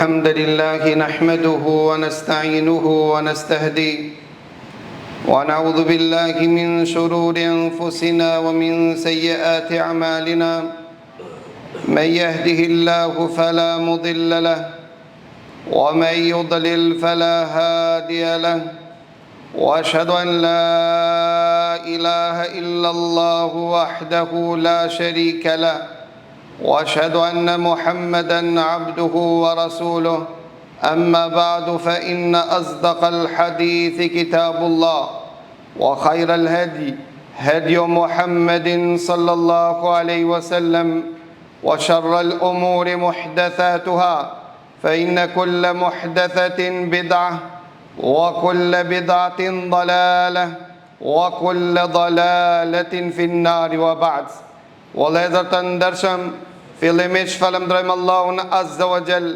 الحمد لله نحمده ونستعينه ونستهديه ونعوذ بالله من شرور أنفسنا ومن سيئات أعمالنا من يهده الله فلا مضل له ومن يضلل فلا هادي له وأشهد أن لا إله إلا الله وحده لا شريك له وأشهد أن محمدًا عبده ورسوله أما بعد فإن أصدق الحديث كتاب الله وخير الهدي هدي محمد صلى الله عليه وسلم وشر الأمور محدثاتها فإن كل محدثة بدعة وكل بدعة ضلالة وكل ضلالة في النار وبعد وَلَذَرْ تَنْدَرْشَمْ fillimisht falënderojmë Allahun Azza wa Jall,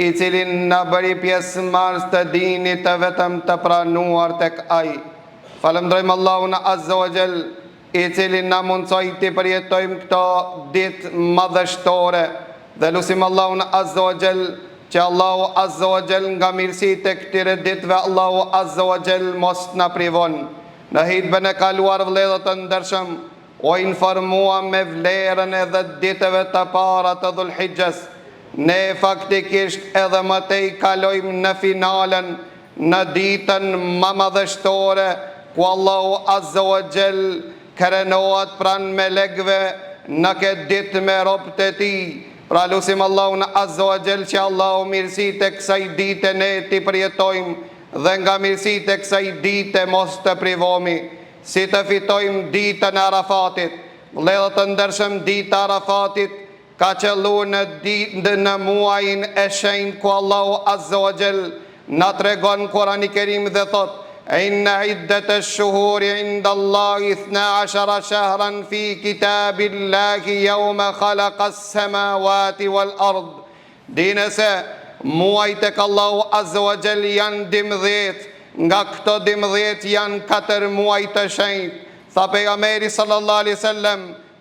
I cili na bëri pjesëmarrës të dinit të vetëm të pranuar tek Ai. Falënderojmë Allahun Azza wa Jall, I cili na mundsoi të përjetojmë këto ditë madhështore dhe lutim Allahun Azza wa Jall që Allahu Azza wa Jall nga mirësitë e këtyre ditëve Allahu Azza wa Jall mos na privon. Në hitbën e kaluar vëllezër të ndershëm, o informua me vlerën edhe ditëve të para të Dhul-Hijjes. Ne faktikisht edhe më tej kalojmë në finalen, në ditën më madhështore, ku Allahu Azza wa Jall krenohet pranë melekëve në këtë ditë me robët e tij. Pra lutim Allahun Azza wa Jall që Allahu mirësitë e kësaj dite ne t'i përjetojmë dhe nga mirësitë e kësaj dite mos të privohemi. Si të fitojmë ditën e Arafatit. Vëllezër të ndershëm, dita e Arafatit ka qëllu në muajin e shenjtë ku Allahu Azza wa Jall na tregon Kurani Kerim dhe thot: Inna iddatash shuhuri inda Allahi 12 shahran fi kitabillahi yawma khalaqas samawati wal ard. Dini se muajt tek Allahu Azza wa Jall janë 12. Nga këto 12 janë 4 muaj të shenjtë. Tha pejgamberi sallallahu alaihi wasallam,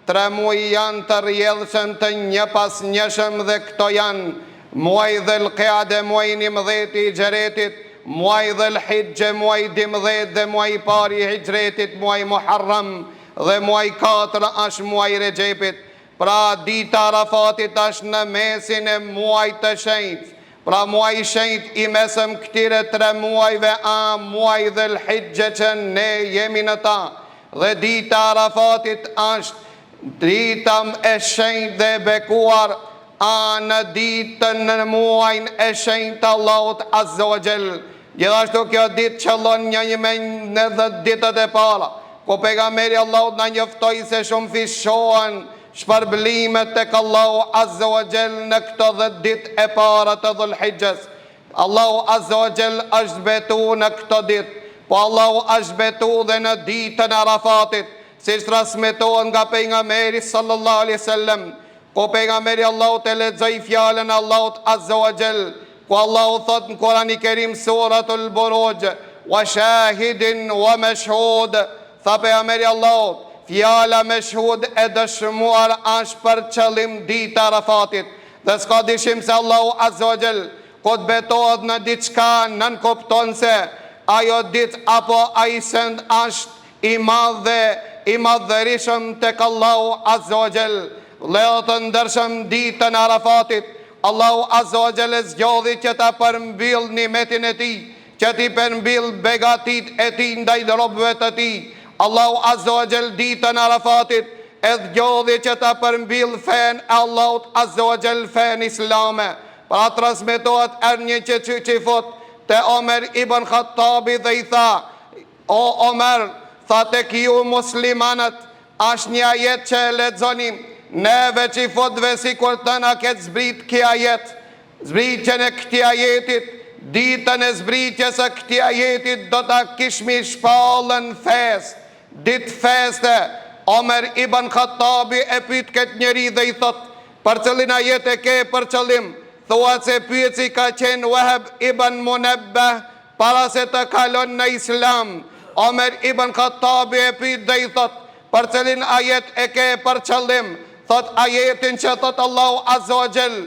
3 muaj janë të rrjedhshëm të një pas njëshëm dhe këto janë muaj Dhul-Qa'da, muaj 11 I Hijretit, muaj Dhul-Hijja, muaj 12 dhe muaj I parë I Hijretit, muaj Muharram dhe muaj 4 është muaj Rexhepit. Pra dita Arafatit është në mesin e muajit të shenjtë. Pra muaj I shenjtë I mesëm këtire 3 muajve muaj Dhul-Hijja që ne jemi në ta. Dhe dita Arafatit është dita e shenjtë dhe bekuar në ditën në muajin e shenjtë Allahut Azza wa Jall. Gjithashtu kjo ditë qëllon një me në 10 ditët e para, ku pejgamberi Allahut na njoftoi se shumë fishohen shpërblimet tek Allahu Azza wa Jall në këto 10 ditë e para të Dhul-Hijjes. Allahu Azza wa Jall është betu në këto ditë, po Allahu është betu dhe në ditën e Arafatit, siç transmetohet nga pejgamberi sallallahu alaihi wasallam, ku pejgamberi Allahut e lexoi fjalën e Allahut Azza wa Jall, ku Allahu thot në Kurani Kerim suratul Buruj: "Wa shahidin wa mashhud." Tha pejgamberi Allahut, fjala me shhud e dëshmuar është për qëllim dita Arafatit. Dhe s'ka dyshim se Allahu Azza wa Jall kur betohet në diçka nën kupton se ajo ditë apo ai send është I madh dhe I madhërishëm tek Allahu Azza wa Jall. Vëllezër të ndershëm, ditën e Arafatit Allahu Azza wa Jall zgjodhi që ta përmbyll nimetin e tij, që t'i përmbyll begatit e tij ndaj robëve të tij. Allahu Azza wa Jall ditën e Arafatit e zgjodhi që ta përmbyll fen e Allahut Azza wa Jall, fen islame. Pra transmetohet një që fot te Omer ibn Khattabi dhe I tha: O Omer, tha tek ju muslimanët është një ajet që e lexonim neve që fotve si kur të na ketë zbrit kjo ajet. Zbritjen e këtij ajetit, ditën e zbritjes së këtij ajetit do ta kishmi shpallën fes. Ditë feste, Omer ibn Khattabi e pyet këtë njeri dhe I thot: për cëllin ajet e ke për qëllim? Thuat se pyetësi ka qenë Wahab ibn Munabbah para se të kalon në Islam. Omer ibn Khattabi e pyet dhe I thot: për cëllin ajet e ke për qëllim? Thot ajetin që thot Allahu Azza wa Jall: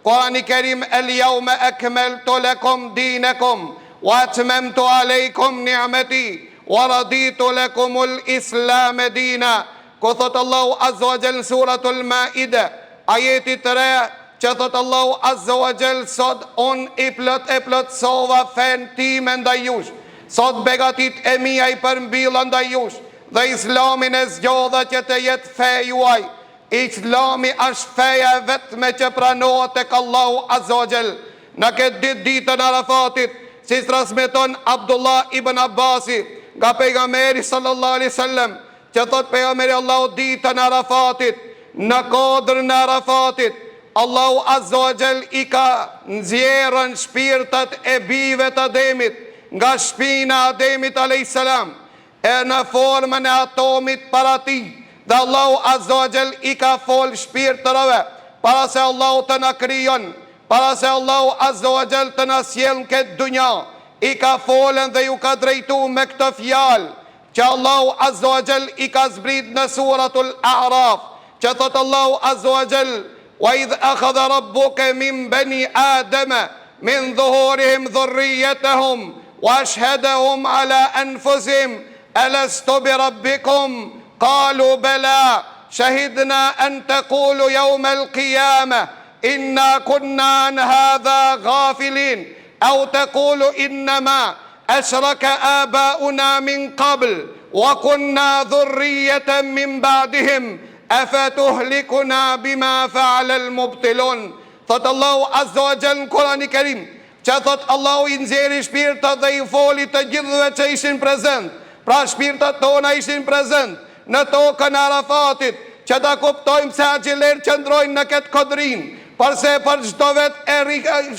Kurani Kerim, el jaume akmaltu lakum dinakum wa atmamtu alaykum ni'mati wa raditu lakumul islam dina. Ku thot Allahu azza wa jall suratul Maida, ajeti 3, që thot Allahu azza wa jall, sot unë i plotësova fen time ndaj jush, sot begatit e mia i përmbilla ndaj jush, dhe islamin e zgjodha që të jetë fe juaj. Islami është feja vetme që pranohet tek Allahu azza wa jall. Në këtë ditën Arafatit, si transmeton Abdullah ibn Abbasi nga pejgamberi sallallahu alaihi wasallam, që thot pejgamberi Allahu ditën Arafatit, në kodrën e Arafatit, Allahu azza wa jall i ka nxjerrën shpirtat e bijve të Ademit nga shpina e Ademit alayhis salam, e në formën e atomit para tij. Dhe Allahu azza wa jall i ka fol shpirtërave para se Allahu të na krijon, para se Allahu azza wa jall të na sjell në këtë dunja, i ka folën dhe ju ka drejtu me këtë fjalë që Allahu azza wa jall i ka zbrit në suratul A'raf, që thot Allahu azza wa jall, wa idh akhadha rabbuka min bani adama min dhuhurihim dhurriyyatahum wa ashhadahum ala anfusihim alastu bi rabbikum qalu bala shahidna an taqulu yawm al-qiyamah inna kunna an hadha ghafilin aw taqulu innama ashraka abauna min qabl wa kunna dhurriyyatan min ba'dihim afatuhlikuna bima fa'ala al-mubtilun. Thot Allahu azza wa jall në Kurani Kerim, që thot Allahu i nxjerri shpirtat dhe i foli të gjithëve që ishin prezent. Pra shpirtat tona ishin prezent në tokën e Arafatit, që ta kuptojmë se agjiler qëndrojnë në këtë kodrin, përse për çdo vetë e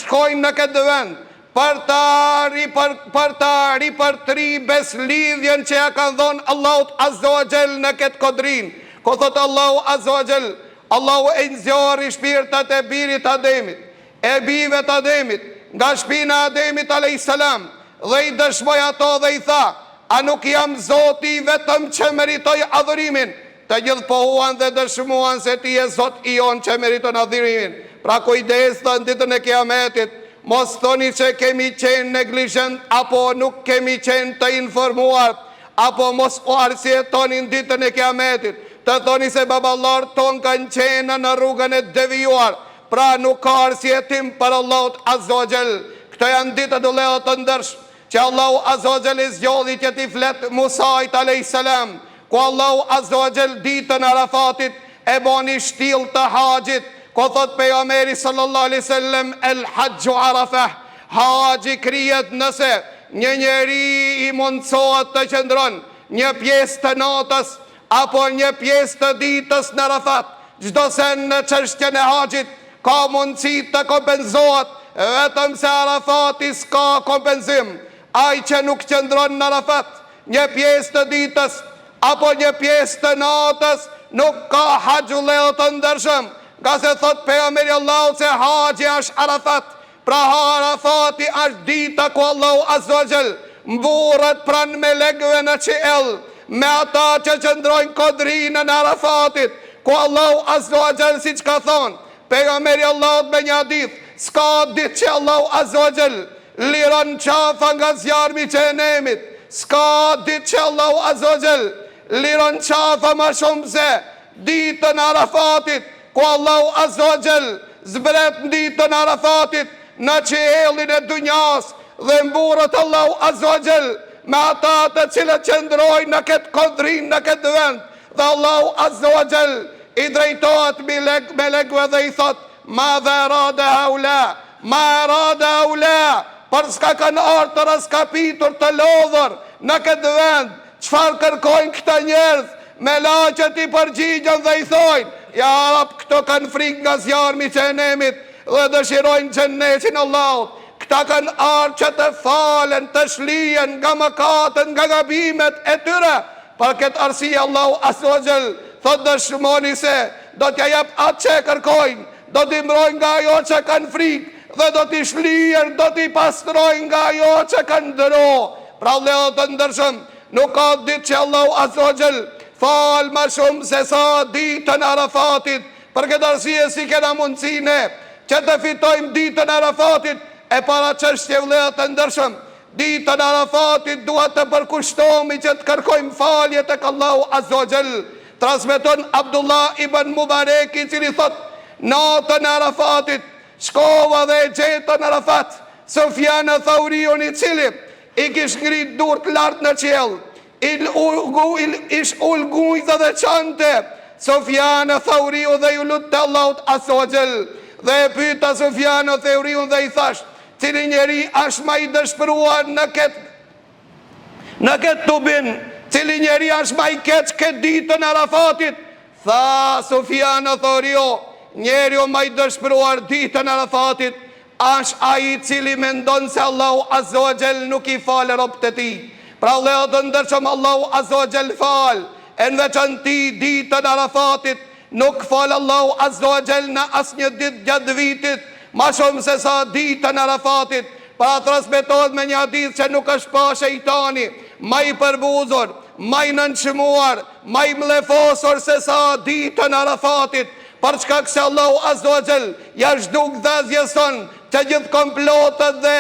shkojnë në këtë vend, për ta ripërtri beslidhjen që ja kanë dhonë Allahut azza wa jall në këtë kodrin. Ko thot Allahu azza wa jall, Allahu e nxjerri shpirtat e birit Ademit, e bijve të Ademit, nga shpina e Ademit alayhis salam, dhe i dëshmoi ato dhe i tha, a nuk jam Zoti vetëm që meritoj adhurimin? Të gjithë pohuan dhe dëshmuan se ti je Zot i on që meriton adhurimin. Pra kujdes në ditën e Kiametit, mos thoni që kemi qenë neglizhent apo nuk kemi qenë të informuar, apo mos u arsjetoni në ditën e Kiametit, të thoni se baballar ton kanë qenë në rrugën e devijuar, pra nuk ka arsjetim për Allahut azza wa jall. Këto janë ditë të lejo të ndërshme që Allahu azza wa jall i zgjodhi që t'i flet Musait alayhis salam, ku Allahu azza wa jall ditën Arafatit e bani shtill të haxhit, ku thot pejgamberi sallallahu alaihi wasallam, el hajju arafah, haxhi krijet nëse një njeri i mundsohet të qëndron një pjesë të natës apo një pjesë të ditës në Arafat. Çdo sen në çështjen e haxhit ka mundësi të kompenzohet, vetëm se Arafati s'ka kompenzim. Ai që nuk qëndron në Arafat një pjesë të ditës apo një pjesë të natës nuk ka haxhu lejo të ndershëm, nga se thot pejgamberi Allahu se haxhi është Arafat. Pra Arafati është dita ku Allahu azza wa jall mburret pranë melekëve në qiell, me ata që qëndrojnë kodrinën e Arafatit, ku Allahu azza wa jall, siç ka thonë pejgamberi Allahut me një hadith, s'ka ditë që Allahu azza wa jall liron qafa nga zjarmi i xhenemit, s'ka ditë që Allahu azza wa jall liron qafa më shumë se ditën e Arafatit, ku Allahu azza wa jall zbret në ditën e Arafatit në qiellin e dunjas dhe mburret Allahu azza wa jall me ata të cilët qëndrojnë në këtë kodrin, në këtë vend, dhe Allahu azza wa jall i drejtohet melekëve dhe i thot, ma dhe rada haula, ma rada haula, për s'ka kanë ardhur të raskapitur të lodhur në këtë vend, çfarë kërkojnë këta njerëz? Melaqet i përgjigjen dhe i thojnë, ja Rab, këto kanë frikë nga zjarmi i xhenemit dhe dëshirojnë xhenetin Allahut. Këta kanë ardhur që të falen, të shlihen nga mëkatet, nga gabimet e tyre. Për këtë arsye Allahu azza wa jall thot, dëshmoni se do t'ja jap atë që kërkojnë, do t'i mbrojnë nga ajo që kanë frikë dhe do t'i shlihen, do t'i pastrojnë nga ajo që kanë dëro. Pra lejo të ndërshëm, nuk ka ditë që Allahu azza wa jall fal më shumë se sa ditën e Arafatit. Për këtë arsye si kena mundësi ne që të fitojmë ditën e Arafatit. E para çështje vëllezër të ndershëm, ditën e Arafatit duhet të përkushtohemi që të kërkojmë falje tek Allahu Azza wa Jall. Transmeton Abdullah ibn Mubarak, i cili thot, natën e Arafatit shkova dhe e gjeta në Arafat Sufjan Thauriun, i cili i kish ngrit durt lart në qiell, ish ulgujtë dhe çante Sufjan Thauriu dhe ju lutte Allahut Azza wa Jall. Dhe e pyeta Sufjan Thauriun dhe i thash, cili njeri është më i dëshpëruar në këtë tubin, cili njeri është më i keq këtë ditën e Arafatit? Tha Sufjan Thauriu, njeriu më i dëshpëruar ditën e Arafatit është ai i cili mendon se Allahu Azza wa Jall nuk i falë robët e tij. Pra vëllezër të ndershëm, Allahu Azza wa Jall fal, e në veçanti ditën e Arafatit nuk fal Allahu Azza wa Jall në asnjë ditë gjatë vitit, ma shumë se sa ditën e Arafatit. Pra transmetohet me një hadith që nuk është pa shejtani ma i përbuzur, ma i nënçmuar, ma i mlefosur se sa ditën e Arafatit, për çka se Allahu Azza wa Jall ja zhduk dhëzjes son që gjithë komplotët dhe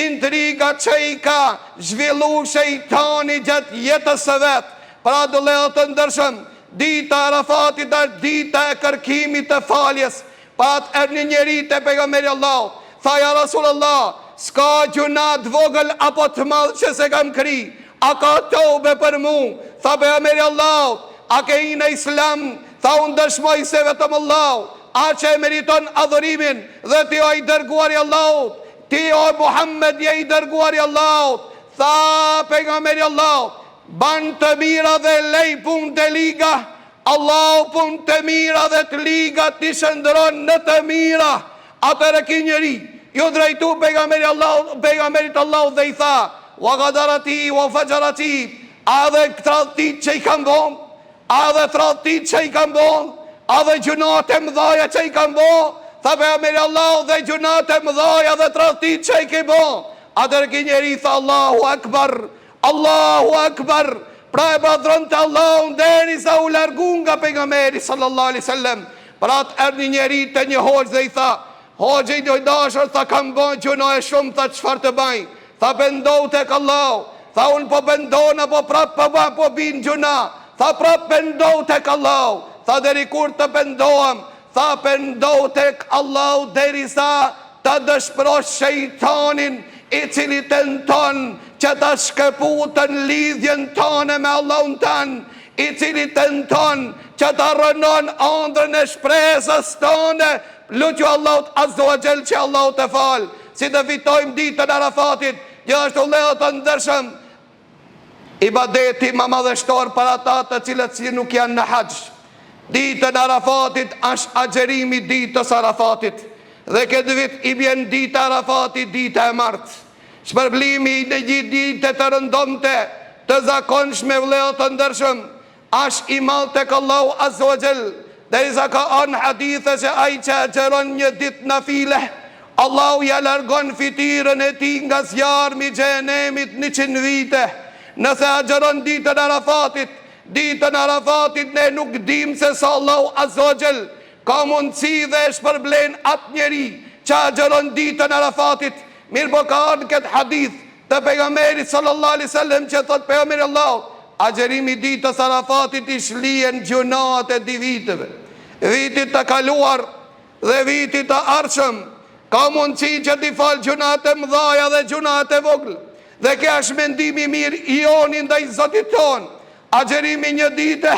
intrigat që i ka zhvillu shejtani gjatë jetës së vetë. Pra vëllezër të ndershëm, dita e Arafatit është dita e kërkimit të faljes. Pa të erë një njeri të pejgamberi Allah, tha ja Rasulullah, s'ka gjuna të vogël apo të madh që se kam kri, a ka tobe për mu? Tha pejgamberi Allah, a ke i në Islam? Tha unë dëshmoj se vetëm Allah, a që e meriton adhurimin, dhe ti o i dërguar i Allahut, ti o Muhammed je i dërguar i Allahut. Tha pejgamberi Allah, ban të mira dhe lej pun të liga, Allahu pun të mira dhe të liga t'i shëndëron në të mira. Atëherë ki njeri ju drejtu pejgamberit Allah dhe i tha, wa gadarati wa fajarati, a dhe tradhtit që i kam bon, a dhe tradhtit që i kam bon, a dhe gjunate mëdhaja që i kam bon. Tha pejgamberi Allah, dhe gjunate mëdhaja dhe tradhtit që i ke bon. Atëherë ki njeri tha, Allahu Akbar, Allahu Akbar. Pra e badron të Allahun deri sa u largu nga pejgamberi sallallahu alaihi wasallam. Pra të erë një njeri të një hoxh dhe i tha, hoxh i dojtashër, tha kam bon gjuna e shumë, tha qëfar të baj? Tha pendohu tek Allah. Tha unë po pendona, po prap po bin gjuna. Tha prap pendohu tek Allah. Tha deri kur të pendohem? Tha pendohu tek Allah deri sa të dëshpërosh shejtanin i cili tenton që të shkëputën lidhjen tonë me Allahun tanë, i cili tenton që të rënon ëndrën e shpresës tonë. Lutju Allahut Azza wa Jall që Allahut të falë, si të fitojmë ditën e Arafatit. Gjithashtu vëllezër të ndershëm, ibadeti më madhështor për ata të cilët si nuk janë në haxh. Ditën e Arafatit është agjerimi ditës Arafatit, dhe këtë vit i bjen dita e Arafatit, dita e martë. Shpërblimi në gjithë ditë të rëndomte, të zakonshme vëllezër të ndershëm, është i madh tek Allahu Azza wa Jall. Derisa ka anë hadithe që ai që agjeron një ditë nafile, Allahu ja largon fitirën e tij nga zjarmi i xhenemit 100 vite. Nëse agjeron ditën e Arafatit, ne nuk dim se sa Allahu Azza wa Jall ka mundësi dhe shpërblen atë njeri që agjeron ditën e Arafatit. Mirë po ka arë këtë hadith të pejgamberit sallallahu alaihi wasallam që thot pejgamberi Allah, agjerimi ditës Arafatit i shlien gjunat e di viteve, vitit të kaluar dhe vitit të ardhshëm. Ka mundësi që t'i falë gjunat e mëdhaja dhe gjunat e vogël. Dhe kjo është mendimi mirë i joni ndaj Zotit ton. Agjerimi një dite,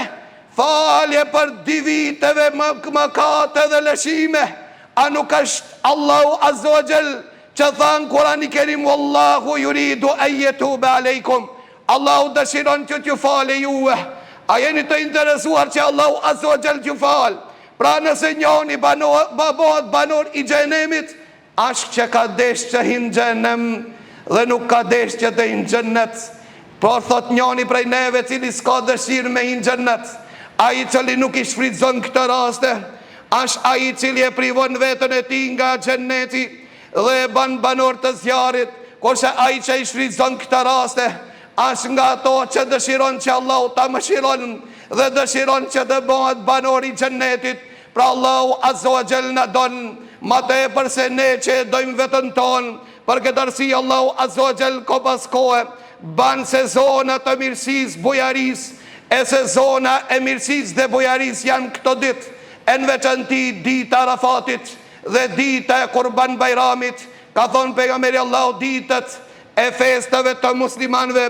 falje për di viteve mëkate dhe lëshime. A nuk është Allahu Azza wa Jall që thanë Kurani Kerim, wallahu yuridu an yatuba aleikum, Allahu dëshiron që t'ju falë juve. A jeni të interesuar që Allahu Azza wa Jall t'ju falë? Pra nëse njoni bëhet banor i xhenemit, ashtë që ka desh që hinë xhenem dhe nuk ka desh që të hinë xhennet. Por thot njoni prej neve cili s'ka dëshirë me hinë xhennet, a i cili nuk i shfrytëzon këtë raste, ashtë a i cili e privon vetën e ti nga xhenneti dhe e ban banor të zjarit. Kurse a i që i shfrytëzon këtë raste, ashtë nga ato që dëshiron që Allahu ta mëshiron dhe dëshiron që të bëhet banor i xhennetit. Pra Allahu Azza wa Jall na don ma tepër se ne që e dojmë vetën tonë. Për këtë arsye Allahu Azza wa Jall ko pas kohe ban sezona të mirësisë, bujarisë, e sezona e mirësisë dhe bujarisë janë këto ditë, e në veçanti dita Arafatit dhe dita e Kurban Bayramit. Ka thonë pejgamberi Allahu, ditët e festave të muslimanëve,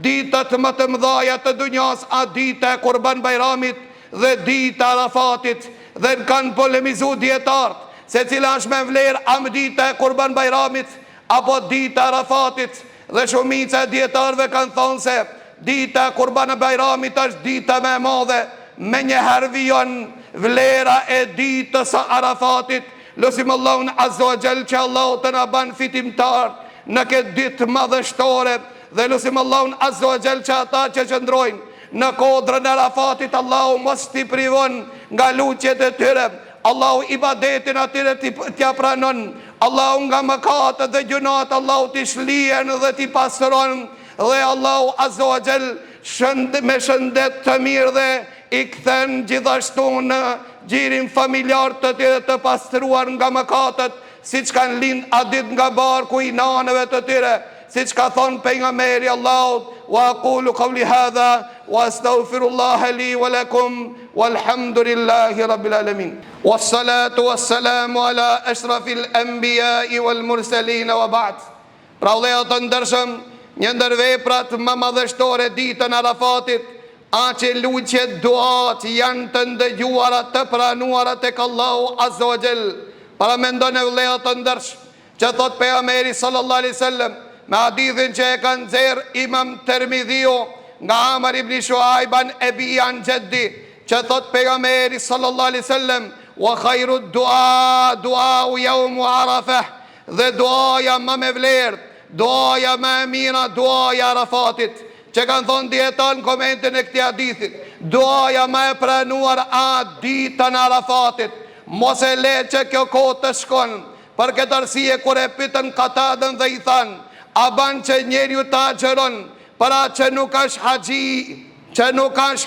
ditët më të mëdhaja të dunjas, a dita e Kurban Bayramit dhe dita Arafatit, dhe kanë polemizu dietarët se cila është me vlerë, a më dita e Kurban Bayramit apo dita Arafatit, dhe shumica e dietarëve kanë thonë se dita e Kurban Bayramit është dita më e madhe, me njëherë vijon vlera e ditës së Arafatit. Lutim Allahun Azza wa Jall që Allahu të na ban fitimtar në këtë ditë madhështore, dhe lutim Allahun Azza wa Jall që ata që qëndrojnë në kodrën e Arafatit, Allahu mos t'i privon nga lutjet e tyre, Allahu ibadetin atyre t'ja pranon, Allahu nga mëkatet dhe gjunat Allahu t'i shlien dhe t'i pastron, dhe Allahu Azza wa Jall me shëndet të mirë dhe i kthen gjithashtu në gjirin familjar të tyre të pastruar nga mëkatet, siç kanë lind a dit nga barku i nanëve të tyre, siç ka thonë pejgamberi Allahut, wa aqulu qawli hadha wa astaghfirullaha li wa lakum walhamdulillahi rabbil alamin. Wassalatu wassalamu ala ashrafil anbiya'i wal mursalin wa ba'd. Pra vëllezër të ndershëm, një ndër veprat më madhështore ditën Arafatit, që lutjet duat janë të ndëgjuara, të pranuara tek Allahu Azza wa Jall. Para mendon e vëllezër të ndershëm që thot pejgamberi sallallahu alaihi wasallam me hadithin që e kanë nxjerr Imam Tirmidhiu nga Amr ibn Shuaib an Abi an Jaddi, që thot pejgamberi sallallahu alaihi wasallam, wa khairu du'a du'a yawm Arafah, dhe duaja më me vlerë, duaja më e mira, duaja Arafatit, që kanë thonë dietar në komentin e këtij hadithi, duaja më e pranuar a ditën Arafatit. Mos e le që kjo kohë të shkon. Për këtë arsye kur e pyetën Katadën dhe i thanë, a ban që njeriu të agjeron, para që nuk është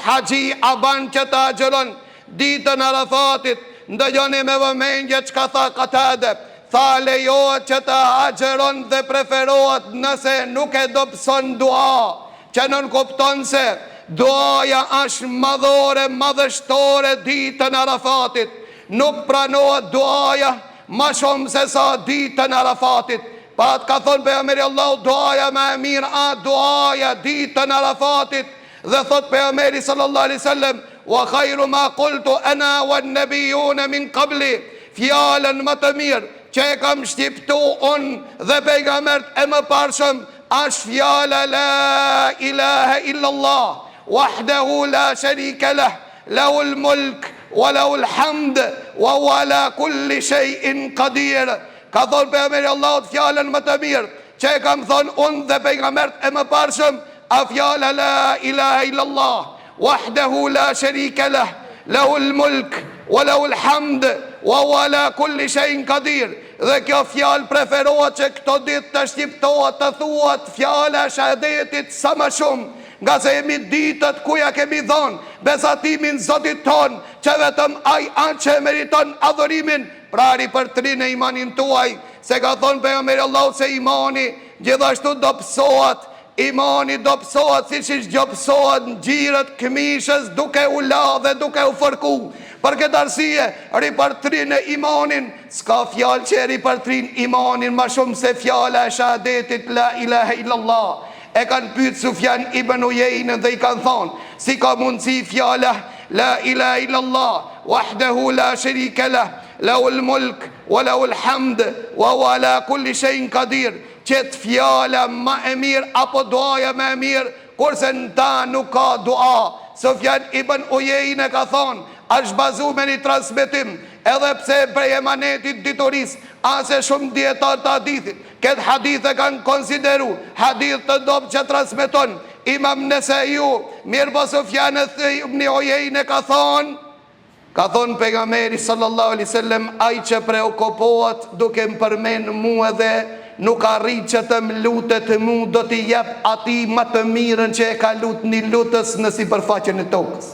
haxhi, a ban që të agjeron ditën Arafatit? Ndëgjoni me vëmendje çka tha Katade. Tha lejohet që të agjeron dhe preferohet nëse nuk e dobëson dua, që nën kupton se duaja është madhore, madhështore ditën Arafatit. Nuk pranohet duaja ma shumë se sa ditën Arafatit. Pa të ka thonë pejgamberi Allahu, duaja më e mirë a duaja ditën Arafatit. Dhe thot pejgamberi sallallahu alaihi wasallam, wa khairu ma qultu ana wan nabiyuna min qabli, fjalën më të mirë që e kam shqiptu unë dhe pejgambert e më parshëm, është fjala la ilaha illallah, wahdahu la sharika lah, lahul mulk wa lahul hamd wa huwa ala kulli shay'in qadir. Ka thonë pejgamberi Allahut fjalën më të mirë që e kam thonë unë dhe pejgambert e më parshëm, a fjala la ilaha illallah, wahdahu la sharika lah, lahul mulk wa lahul hamd wa huwa ala kulli shay'in qadir. Dhe kjo fjalë preferohet që këto ditë të shqiptohet, të thuhet fjala e shahadetit sa më shumë, nga se jemi ditët ku ja kemi dhënë besatimin Zotit ton, që vetëm ai që e meriton adhurimin. Prari për trinë e imanin tuaj, se ka thonë pejgamberi Allahu se imani gjithashtu dobësohet. Imani dobësohet si që gjobësohet në gjirët këmishës duke u la dhe duke u fërku. Për këtë arsye, ripërtrin e imanin, s'ka fjalë që ripërtrin imanin ma shumë se fjala e shahadetit la ilaha illallah. E kanë pyet Sufjan ibn Uyeynë dhe i kanë thonë, si ka mundësi fjala la ilaha illallah, wahdahu la sharika lah, lahul mulk wa lahul hamd wa huwa ala kulli shay'in qadir. Qëtë fjala ma e mirë apo duaja ma e mirë, kurse në ta nuk ka dua. Sufjan ibn Uyeynë ka thonë, është bazu me një transmitim, edhe pse prej emanetit dituris, ase shumë dietar të hadithit, këtë hadith e kanë konsideru hadith të dobë që transmiton Imam Nesaiu, mirë po Sufjan ibn Uyeynë ka thonë pejgamberi sallallahu alaihi wasallam, ai që preokupohet duke më përmend mua dhe nuk arrit që të më lutet mu, do t'i jep ati më të mirën që e ka lut një lutës në sipërfaqen e tokës.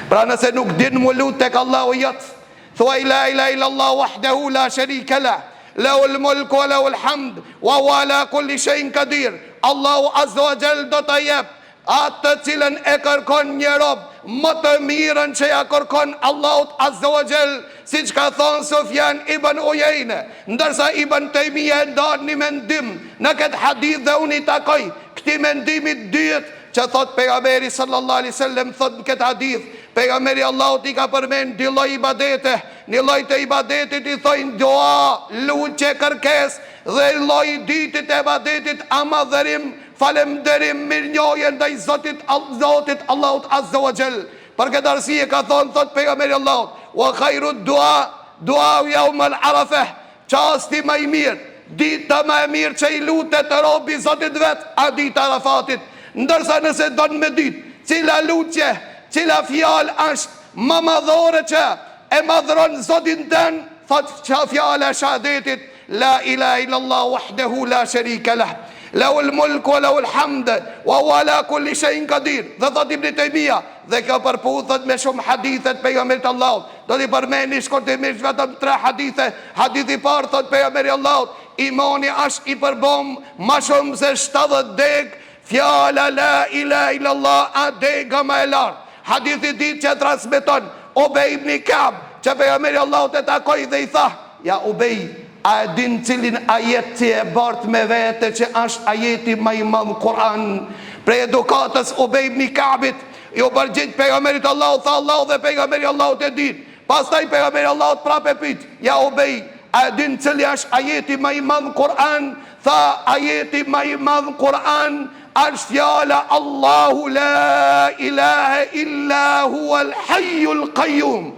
Pra nëse nuk din mu lut tek Allahu jot, thuaj la ilaha illallah wahdahu la sharika lah, lahul mulk wa lahul hamd wa huwa ala kulli shay'in qadir. Allahu azza wa jall do ta jep atë cilën e kërkon një rob më të mirën që ja kërkon Allahut azza wa jall, siç ka thonë Sufjan ibn Uyayna, ndërsa Ibn Taymija ndan një mendim në këtë hadith dhe unë i takoj këtij mendimit dytë që thot pejgamberi sallallahu alaihi wasallam, thot në këtë hadith pejgamberi Allahut i ka përmend dy lloj ibadete, një lloj të ibadetit i thojnë dua, lutje, kërkesë, dhe lloji i dytë të ibadetit amadhërim, falemderim, mirënjohje ndaj Zotit Allahut azza wa jall. Për këtë arsye ka thonë, thot pejgamberi Allahut, wa khairu dua yawm al-arafah, çasti më i mirë, dita më e mirë që i lutet robi Zotit vet, a dita Arafatit. Ndërsa nëse don me ditë cila lutje, cila fjalë është më madhore që e madhron Zotin tën, thot që fjala e shahadetit la ilaha illallah wahdahu la sharika lah, lahul mulk wa lahul hamd wa huwa ala kulli shay'in qadir. Dhe thot Ibn Taymija, dhe kjo përputhet me shumë hadithet pejgamberit Allahut. Do t'i përmeni shkurtimisht vetëm 3 hadithe. Hadithi i parë thot pejgamberi Allahut, imani është i përbom më shumë se 70 deg, fjala la ilaha illallah a dega më e lartë. Hadithi i dytë që transmeton Ubej ibn Ka'b, që pejgamberi Allahut e takoi dhe i tha, ja Ubej, a e din cilin ajet që e bart me vete që është ajeti më i madh në Kur'an? Prej edukatës Ubej ibn Ka'bit ju përgjigj pejgamberit Allahut, tha Allahu dhe pejgamberi Allahut e din. Pastaj pejgamberi Allahut prapë pyet, ja Ubej, a e din cili është ajeti më i madh në Kur'an? Tha ajeti më i madh në Kur'an është fjala Allahu la ilaha illa huwa al-hayyul qayyum.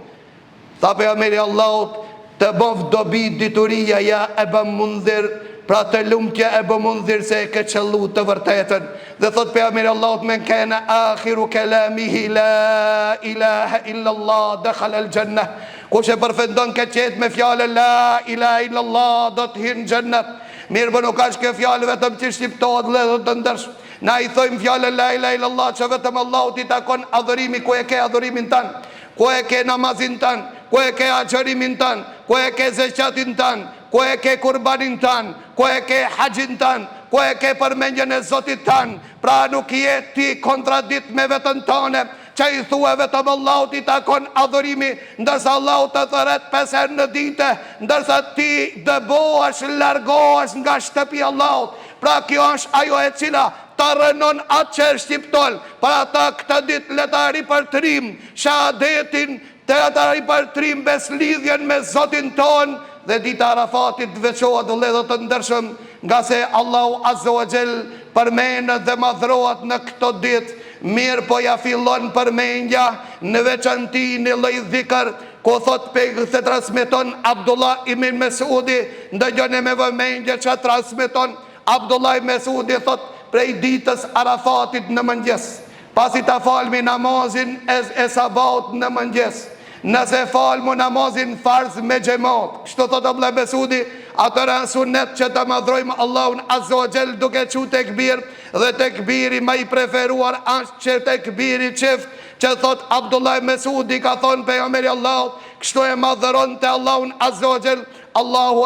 Tha pejgamberi Allahut, të bof dobi dituria ja Eba Mundhir, pra të lumtja Eba Mundhir se e ke qëllu të vërtetën. Dhe thot pejgamberi Allahut, men kana akhiru kalamihi la ilaha illallah dakhala al-jannah. Kush e përfundon këtë jetë me fjalën la ilaha illallah do të hyrë në xhennet. Mirë, po nuk është kjo fjalë vetëm që shqiptohet dhe të ndërsh. Na i thojmë fjalën la ilaha illallah që vetëm Allahut i takon adhurimi, ku e ke adhurimin tan, ku e ke namazin tan, ku e ke agjërimin tan, ku e ke zeqatin tan, ku e ke kurbanin tan, ku e ke haxhin tan, ku e ke përmendjen e Zotit tan. Pra nuk je ti kontradikt me veten tënde, që i thua vetëm Allahut i takon adhurimi, ndërsa Allahut të thëret 5 herë në ditë, ndërsa ti dëbohesh, largohesh nga shtëpia Allahut. Pra kjo është ajo e cila të rënon atë që shqiptol, pra ta këtë ditë letari për trim shahadetin, të letari për trim beslidhjen me Zotin ton, dhe dita Arafatit veçohet dhe të ndërshëm, nga se Allahu azza wa jall përmenet dhe madhrohet në këto ditë. Mirë, po ja fillon përmendja në veçanti në lloj dhikr, ku thot se transmeton Abdullah ibn Mesudi, ndëgjone me vëmendje që transmeton Abdullah ibn Mesudi, thot prej ditës Arafatit në mëngjes, pasi ta falmi namazin e sabat në mëngjes, nëse falmu namazin farz me xhamat, kështu thot Abdullah ibn Mesudi, atëra sunet që të madhrojmë Allahun azza wa jall duke qu tekbir, dhe tekbiri më i preferuar është që tekbiri qift, që thot Abdullah ibn Mesudi ka thonë pejgamberi Allahut, kështu e madhron te Allahun azza wa jall, Allahu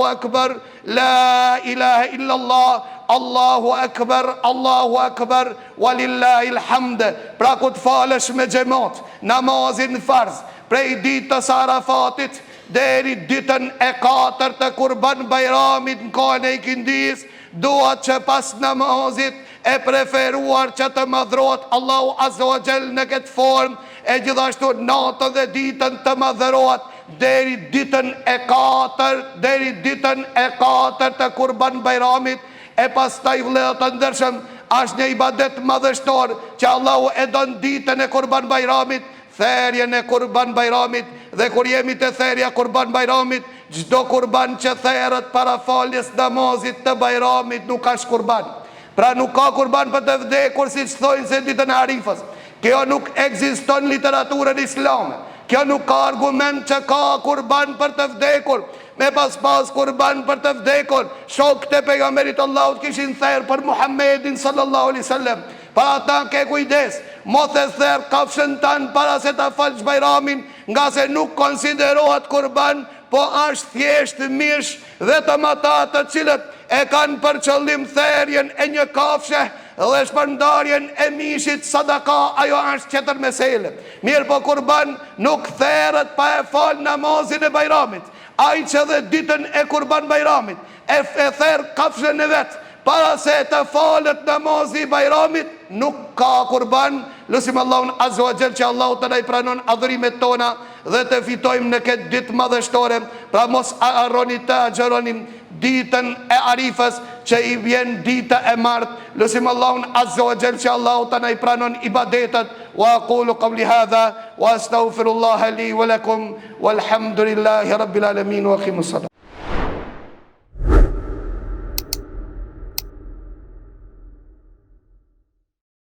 akbar, la ilaha illallah, Allahu akbar, walillahi alhamd. Pra ku të falesh me xhamat namazin farz prej ditës Arafatit deri ditën e 4 të Kurban Bajramit në kohën e ikindis, duhet që pas namazit e preferuar që të madhrohet Allahu azza wa jall në këtë formë, e gjithashtu natën dhe ditën të madhrohet deri ditën e 4 të Kurban Bajramit. E pastaj vëllezër të ndershëm, është një ibadet madhështor që Allahu e don ditën e Kurban Bajramit, therjen e Kurban Bajramit, dhe kur jemi të therja Kurban Bajramit, çdo kurban që therët para faljes namazit të Bajramit nuk ka kurban. Pra nuk ka kurban për të vdekur, siç thojnë se ditën e Arifës. Kjo nuk ekziston në literaturën islame. Kjo nuk ka argument që ka kurban për të vdekur. Me pas kurban për të vdekur, shokët e pejgamberit Allahut kishin therë për Muhammedin sallallahu alaihi wasallam. Pa ata ke kujdes, mos e therr kafshën tanë para se ta falësh Bajramin, nga se nuk konsiderohet kurban, po është thjesht mish, vetëm ata të cilët e kanë për qëllim therrjen e një kafshë dhe shpërndarjen e mishit sadaka, ajo është tjetër mesele. Mirë po kurban nuk therret pa e fal namazin e Bajramit. Ai që dhe ditën e kurban Bajramit e therr kafshën e vet para se të falet namazi i Bajramit, nuk ka kurban. Lutim Allahun Azza wa Jall që Allahu të na i pranon adhurimet tona dhe të fitojmë në këtë ditë madhështore. Pra mos harroni të agjeroni ditën e Arifës që i vjen dita e martë. Lutim Allahun Azza wa Jall që Allahu të na i pranon ibadetet. Wa aqulu qawli hadha wa astaghfirullaha li wa lakum walhamdulillahi rabbil alamin wa aqimus salat.